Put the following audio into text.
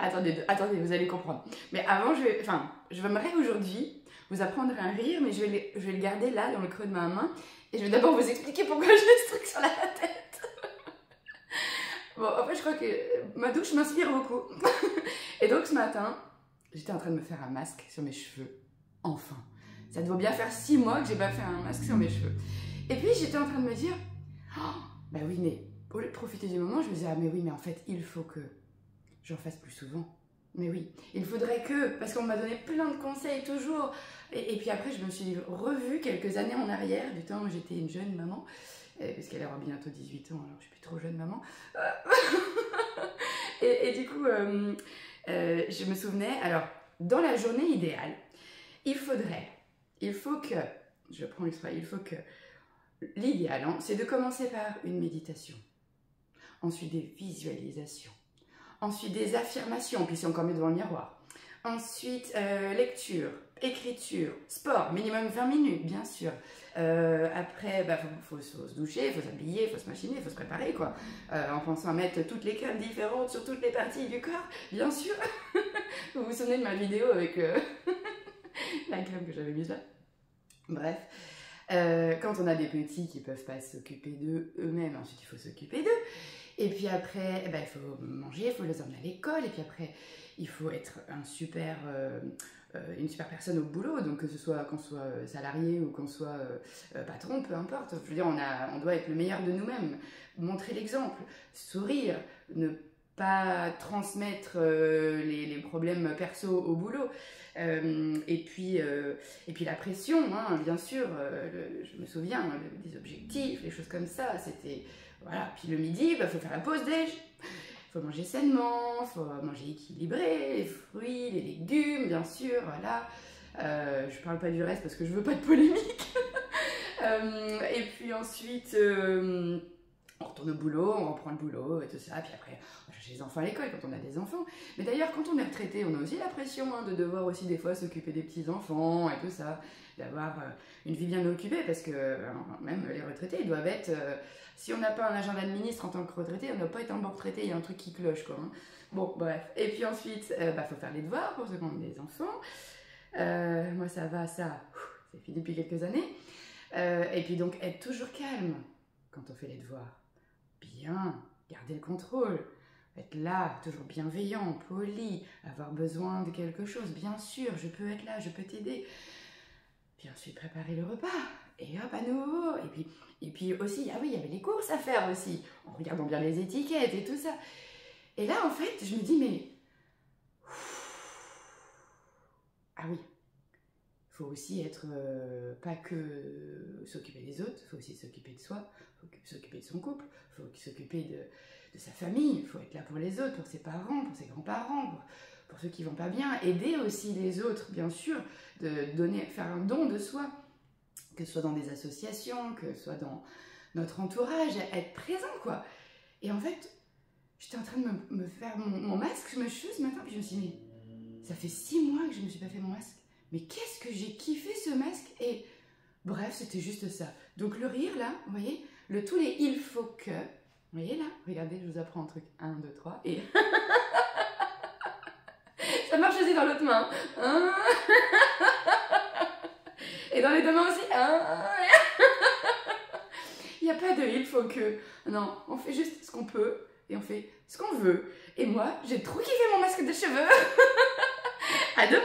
attendez, vous allez comprendre. Mais avant, je vais aujourd'hui vous apprendre un rire, mais je vais le garder là, dans le creux de ma main. Et je vais d'abord vous expliquer pourquoi j'ai ce truc sur la tête. Bon, en fait, je crois que ma douche m'inspire beaucoup. Et donc, ce matin, j'étais en train de me faire un masque sur mes cheveux. Enfin. Ça doit bien faire 6 mois que j'ai pas fait un masque sur mes cheveux. Et puis, j'étais en train de me dire, oh, bah oui, mais pour profiter du moment, je me disais, ah mais oui, mais en fait, il faut que j'en fasse plus souvent. Mais oui, il faudrait que, parce qu'on m'a donné plein de conseils toujours. Et puis après, je me suis revue quelques années en arrière, du temps où j'étais une jeune maman, parce qu'elle aura bientôt 18 ans, alors je suis plus trop jeune maman. Et du coup, je me souvenais, alors, dans la journée idéale, il faut que, je prends l'extrait, il faut que, l'idéal, hein, c'est de commencer par une méditation, ensuite des visualisations, ensuite des affirmations, puis c'est encore mieux devant le miroir, ensuite lecture, écriture, sport, minimum 20 minutes, bien sûr. Après, bah, faut se doucher, il faut s'habiller, il faut se machiner, il faut se préparer, quoi. En pensant à mettre toutes les crèmes différentes sur toutes les parties du corps, bien sûr. Vous vous souvenez de ma vidéo avec la crème que j'avais mise là? Bref. Quand on a des petits qui ne peuvent pas s'occuper d'eux-mêmes, ensuite il faut s'occuper d'eux. Et puis après, il faut manger, il faut les emmener à l'école. Et puis après, il faut être une super personne au boulot. Donc que ce soit qu'on soit salarié ou qu'on soit patron, peu importe. Je veux dire, on doit être le meilleur de nous-mêmes. Montrer l'exemple, sourire, ne pas transmettre les problèmes perso au boulot. Et puis la pression, hein, bien sûr, je me souviens des objectifs, les choses comme ça, c'était, voilà. Puis le midi, faut faire la pause déj, faut manger sainement, faut manger équilibré, les fruits, les légumes, bien sûr, voilà. Je parle pas du reste parce que je veux pas de polémique. Et puis ensuite, on retourne au boulot, on reprend le boulot et tout ça, puis après on va chercher les enfants à l'école quand on a des enfants. Mais d'ailleurs, quand on est retraité, on a aussi la pression, hein, de devoir aussi des fois s'occuper des petits-enfants et tout ça, d'avoir une vie bien occupée, parce que même les retraités, ils doivent être... si on n'a pas un agenda de ministre en tant que retraité, on ne doit pas être un bon retraité, il y a un truc qui cloche, quoi. Hein. Bon, bref. Et puis ensuite, faut faire les devoirs pour ceux qui ont des enfants. Moi, ça va, ça, c'est fini depuis quelques années. Et puis donc, être toujours calme quand on fait les devoirs. Bien, garder le contrôle, être là, toujours bienveillant, poli, avoir besoin de quelque chose, bien sûr, je peux être là, je peux t'aider. Puis ensuite préparer le repas, et hop, à nouveau, et puis aussi, ah oui, il y avait les courses à faire aussi, en regardant bien les étiquettes et tout ça. Et là, en fait, je me dis, mais... Ah oui, il faut aussi être, pas que s'occuper des autres, il faut aussi s'occuper de soi, il faut s'occuper de son couple, il faut s'occuper de sa famille, il faut être là pour les autres, pour ses parents, pour ses grands-parents, pour ceux qui vont pas bien, aider aussi les autres, bien sûr, faire un don de soi, que ce soit dans des associations, que ce soit dans notre entourage, être présent, quoi. Et en fait, j'étais en train de me faire mon masque, je me cheveux ce matin, puis je me suis dit, mais ça fait 6 mois que je ne me suis pas fait mon masque. Mais qu'est-ce que j'ai kiffé ce masque. Et bref, c'était juste ça. Donc le rire là, vous voyez, tous les il faut que, vous voyez là, regardez, je vous apprends un truc, 1, 2, 3, et... ça marche aussi dans l'autre main. Et dans les deux mains aussi. Il n'y a pas de il faut que. Non, on fait juste ce qu'on peut, et on fait ce qu'on veut. Et moi, j'ai trop kiffé mon masque de cheveux. À demain.